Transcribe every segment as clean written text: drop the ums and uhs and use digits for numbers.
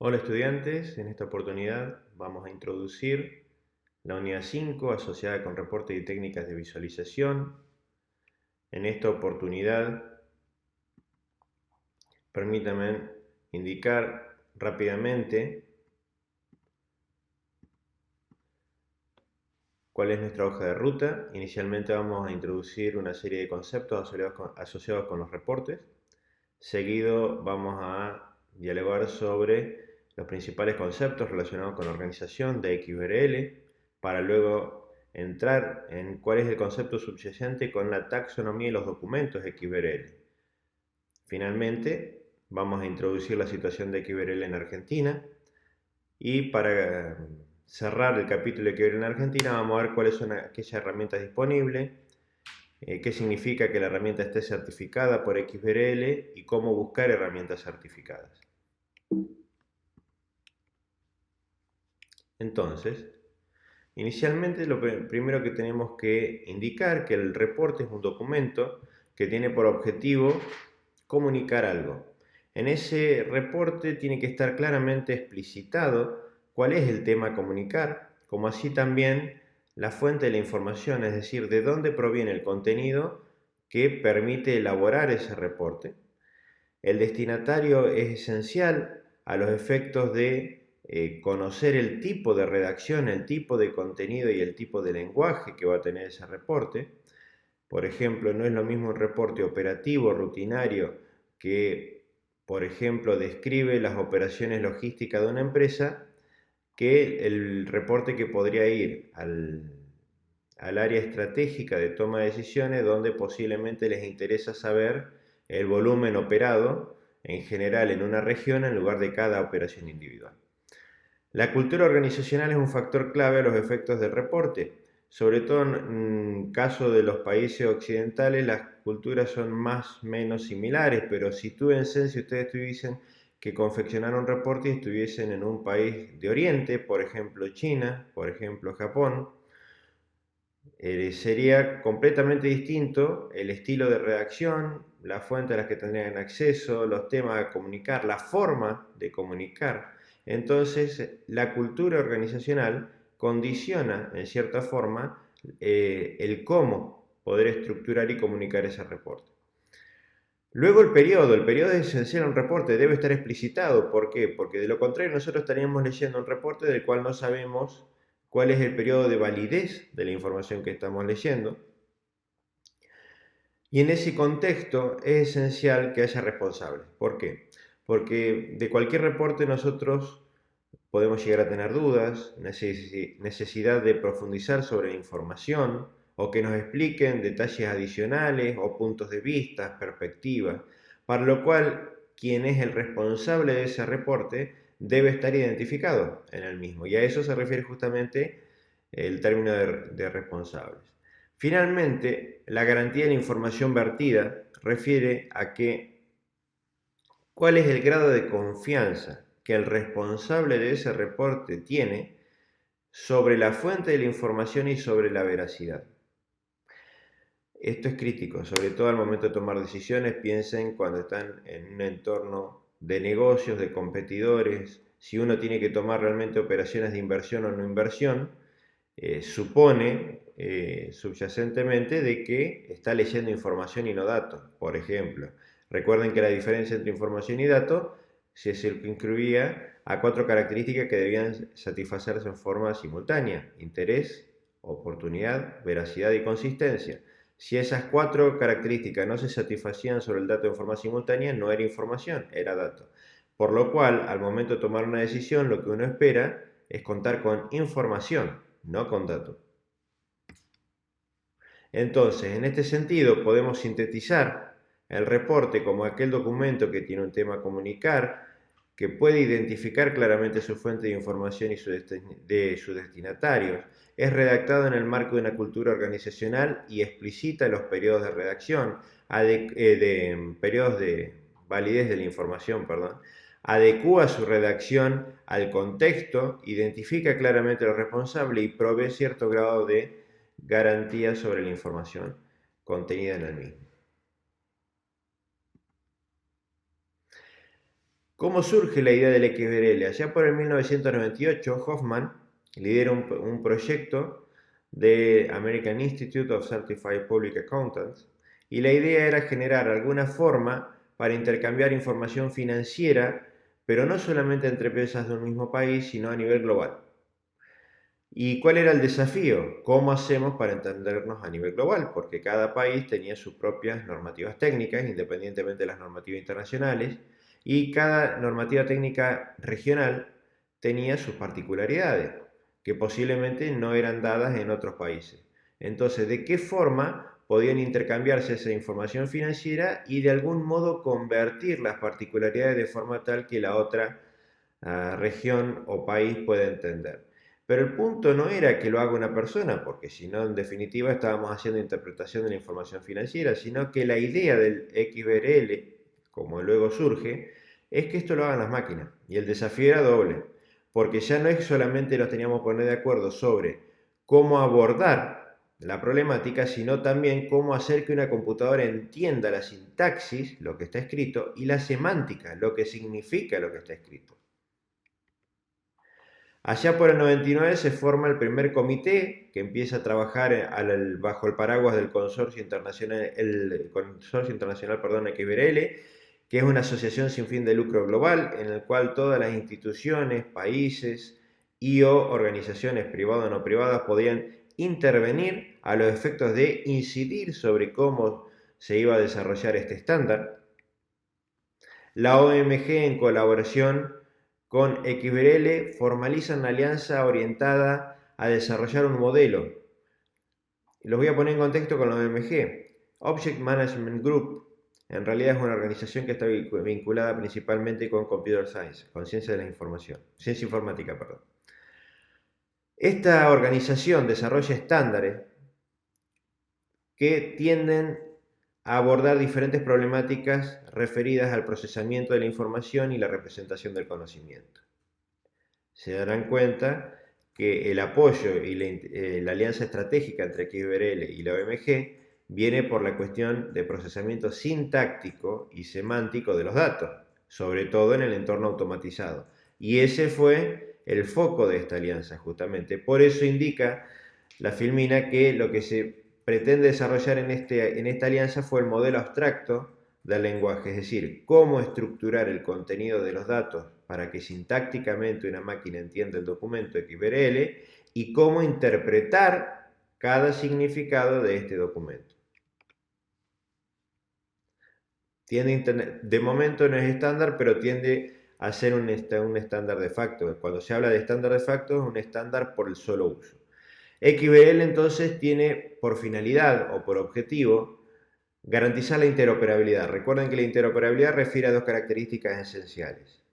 Hola estudiantes, en esta oportunidad vamos a introducir la unidad 5 asociada con reporte y técnicas de visualización. En esta oportunidad, permítanme indicar rápidamente cuál es nuestra hoja de ruta. Inicialmente vamos a introducir una serie de conceptos asociados con los reportes. Seguido vamos a dialogar sobre los principales conceptos relacionados con la organización de XBRL, para luego entrar en cuál es el concepto subyacente con la taxonomía y los documentos XBRL. Finalmente, vamos a introducir la situación de XBRL en Argentina y para cerrar el capítulo de XBRL en Argentina vamos a ver cuáles son aquellas herramientas disponibles, qué significa que la herramienta esté certificada por XBRL y cómo buscar herramientas certificadas. Entonces, inicialmente lo primero que tenemos que indicar que el reporte es un documento que tiene por objetivo comunicar algo. En ese reporte tiene que estar claramente explicitado cuál es el tema a comunicar, como así también la fuente de la información, es decir, de dónde proviene el contenido que permite elaborar ese reporte. El destinatario es esencial a los efectos de conocer el tipo de redacción, el tipo de contenido y el tipo de lenguaje que va a tener ese reporte. Por ejemplo, no es lo mismo un reporte operativo, rutinario, que, por ejemplo, describe las operaciones logísticas de una empresa, que el reporte que podría ir al área estratégica de toma de decisiones, donde posiblemente les interesa saber el volumen operado en general en una región en lugar de cada operación individual. La cultura organizacional es un factor clave a los efectos del reporte. Sobre todo en caso de los países occidentales, las culturas son más o menos similares, pero sitúense si ustedes tuviesen que confeccionar un reporte y estuviesen en un país de Oriente, por ejemplo China, por ejemplo Japón, sería completamente distinto el estilo de redacción, la fuente a las que tendrían acceso, los temas a comunicar, la forma de comunicar. Entonces, la cultura organizacional condiciona, en cierta forma, el cómo poder estructurar y comunicar ese reporte. Luego el periodo es esencial en un reporte, debe estar explicitado. ¿Por qué? Porque de lo contrario nosotros estaríamos leyendo un reporte del cual no sabemos cuál es el periodo de validez de la información que estamos leyendo. Y en ese contexto es esencial que haya responsables. ¿Por qué? Porque de cualquier reporte nosotros podemos llegar a tener dudas, necesidad de profundizar sobre la información o que nos expliquen detalles adicionales o puntos de vista, perspectivas, para lo cual quien es el responsable de ese reporte debe estar identificado en el mismo. Y a eso se refiere justamente el término de responsables. Finalmente, la garantía de la información vertida refiere a que cuál es el grado de confianza que el responsable de ese reporte tiene sobre la fuente de la información y sobre la veracidad. Esto es crítico, sobre todo al momento de tomar decisiones. Piensen cuando están en un entorno de negocios, de competidores, si uno tiene que tomar realmente operaciones de inversión o no inversión, supone subyacentemente de que está leyendo información y no datos. Por ejemplo, recuerden que la diferencia entre información y datos se circunscribía a 4 características que debían satisfacerse en forma simultánea: interés, oportunidad, veracidad y consistencia. Si esas 4 características no se satisfacían sobre el dato en forma simultánea, no era información, era dato. Por lo cual, al momento de tomar una decisión, lo que uno espera es contar con información, no con datos. Entonces, en este sentido, podemos sintetizar el reporte como aquel documento que tiene un tema a comunicar, que puede identificar claramente su fuente de información y de sus destinatarios. Es redactado en el marco de una cultura organizacional y explicita los periodos de redacción, periodos de validez de la información, adecúa su redacción al contexto, identifica claramente los responsables y provee cierto grado de garantía sobre la información contenida en el mismo. ¿Cómo surge la idea del XBRL? Allá por el 1998, Hoffman lidera un proyecto de American Institute of Certified Public Accountants y la idea era generar alguna forma para intercambiar información financiera, pero no solamente entre empresas de un mismo país, sino a nivel global. ¿Y cuál era el desafío? ¿Cómo hacemos para entendernos a nivel global? Porque cada país tenía sus propias normativas técnicas, independientemente de las normativas internacionales, y cada normativa técnica regional tenía sus particularidades, que posiblemente no eran dadas en otros países. Entonces, ¿de qué forma podían intercambiarse esa información financiera y de algún modo convertir las particularidades de forma tal que la otra región o país pueda entender? Pero el punto no era que lo haga una persona, porque si no, en definitiva, estábamos haciendo interpretación de la información financiera, sino que la idea del XBRL, como luego surge, es que esto lo hagan las máquinas. Y el desafío era doble, porque ya no es solamente nos teníamos que poner de acuerdo sobre cómo abordar la problemática, sino también cómo hacer que una computadora entienda la sintaxis, lo que está escrito, y la semántica, lo que significa lo que está escrito. Allá por el 99 se forma el primer comité que empieza a trabajar bajo el paraguas del Consorcio Internacional, XBRL, que es una asociación sin fin de lucro global en el cual todas las instituciones, países y o organizaciones privadas o no privadas podían intervenir a los efectos de incidir sobre cómo se iba a desarrollar este estándar. La OMG, en colaboración con XBRL, formaliza una alianza orientada a desarrollar un modelo. Los voy a poner en contexto con la OMG. Object Management Group en realidad es una organización que está vinculada principalmente con Computer Science, con ciencia de la información, ciencia informática, perdón. Esta organización desarrolla estándares que tienden a abordar diferentes problemáticas referidas al procesamiento de la información y la representación del conocimiento. Se darán cuenta que el apoyo y la alianza estratégica entre XBRL y la OMG viene por la cuestión de procesamiento sintáctico y semántico de los datos, sobre todo en el entorno automatizado. Y ese fue el foco de esta alianza, justamente. Por eso indica la filmina que lo que se pretende desarrollar en esta alianza fue el modelo abstracto del lenguaje, es decir, cómo estructurar el contenido de los datos para que sintácticamente una máquina entienda el documento XBRL y cómo interpretar cada significado de este documento. De momento no es estándar, pero tiende a ser un estándar de facto. Cuando se habla de estándar de facto es un estándar por el solo uso. XBRL entonces tiene por finalidad o por objetivo garantizar la interoperabilidad. Recuerden que la interoperabilidad refiere a dos características esenciales.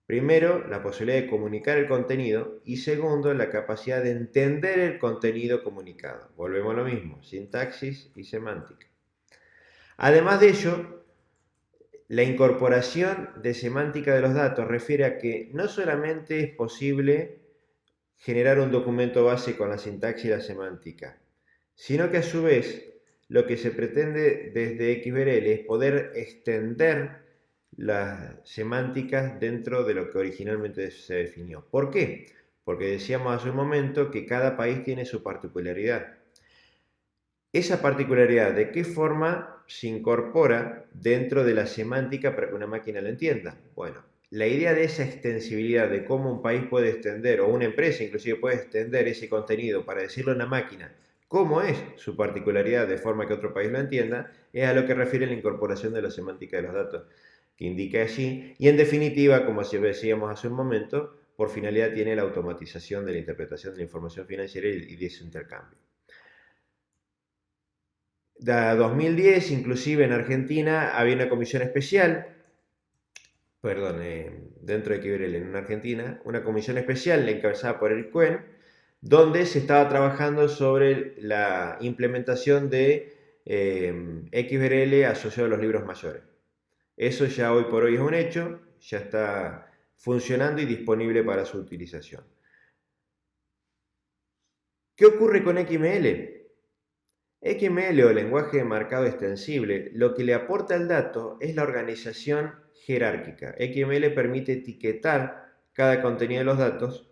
Primero, la posibilidad de comunicar el contenido y segundo, la capacidad de entender el contenido comunicado. Volvemos a lo mismo, sintaxis y semántica. Además de ello, la incorporación de semántica de los datos refiere a que no solamente es posible generar un documento base con la sintaxis y la semántica, sino que a su vez lo que se pretende desde XBRL es poder extender las semánticas dentro de lo que originalmente se definió. ¿Por qué? Porque decíamos hace un momento que cada país tiene su particularidad. Esa particularidad, ¿de qué forma se incorpora dentro de la semántica para que una máquina la entienda? Bueno, la idea de esa extensibilidad, de cómo un país puede extender, o una empresa inclusive puede extender ese contenido para decirle a una máquina cómo es su particularidad de forma que otro país lo entienda, es a lo que refiere la incorporación de la semántica de los datos, que indica allí, y en definitiva, como decíamos hace un momento, por finalidad tiene la automatización de la interpretación de la información financiera y de su intercambio. De 2010, inclusive en Argentina, había una comisión especial, dentro de XBRL en Argentina, una comisión especial encabezada por el CUEN, donde se estaba trabajando sobre la implementación de XBRL asociado a los libros mayores. Eso ya hoy por hoy es un hecho, ya está funcionando y disponible para su utilización. ¿Qué ocurre con XML? XML o lenguaje de marcado extensible, lo que le aporta al dato es la organización jerárquica. XML permite etiquetar cada contenido de los datos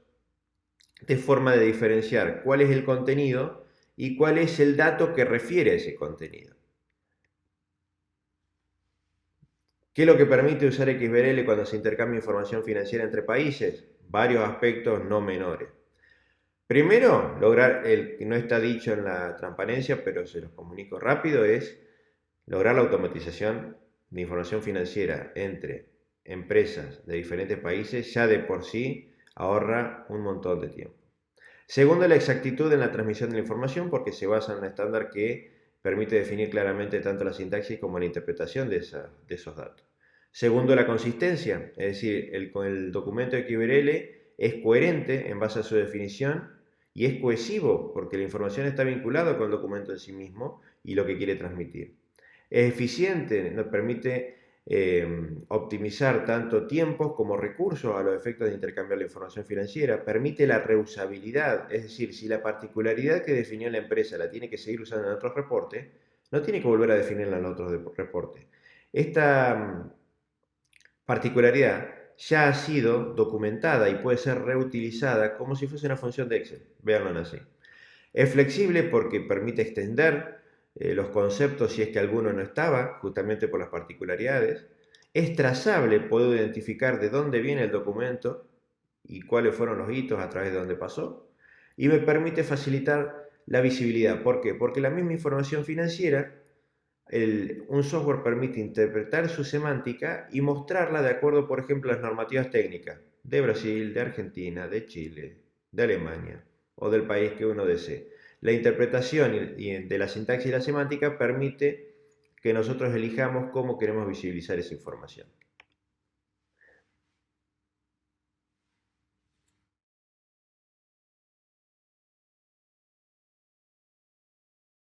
de forma de diferenciar cuál es el contenido y cuál es el dato que refiere a ese contenido. ¿Qué es lo que permite usar XBRL cuando se intercambia información financiera entre países? Varios aspectos no menores. Primero, lograr el que no está dicho en la transparencia, pero se los comunico rápido, es lograr la automatización de información financiera entre empresas de diferentes países ya de por sí ahorra un montón de tiempo. Segundo, la exactitud en la transmisión de la información porque se basa en un estándar que permite definir claramente tanto la sintaxis como la interpretación de esos datos. Segundo, la consistencia, es decir, el documento de XBRL es coherente en base a su definición y es cohesivo porque la información está vinculada con el documento en sí mismo y lo que quiere transmitir. Es eficiente, nos permite optimizar tanto tiempos como recursos a los efectos de intercambiar la información financiera, permite la reusabilidad, es decir, si la particularidad que definió la empresa la tiene que seguir usando en otros reportes, no tiene que volver a definirla en otros reportes. Esta particularidad ya ha sido documentada y puede ser reutilizada como si fuese una función de Excel, véanlo así. Es flexible porque permite extender los conceptos si es que alguno no estaba, justamente por las particularidades. Es trazable, puedo identificar de dónde viene el documento y cuáles fueron los hitos a través de dónde pasó. Y me permite facilitar la visibilidad. ¿Por qué? Porque la misma información financiera, un software permite interpretar su semántica y mostrarla de acuerdo, por ejemplo, a las normativas técnicas de Brasil, de Argentina, de Chile, de Alemania o del país que uno desee. La interpretación de la sintaxis y la semántica permite que nosotros elijamos cómo queremos visibilizar esa información.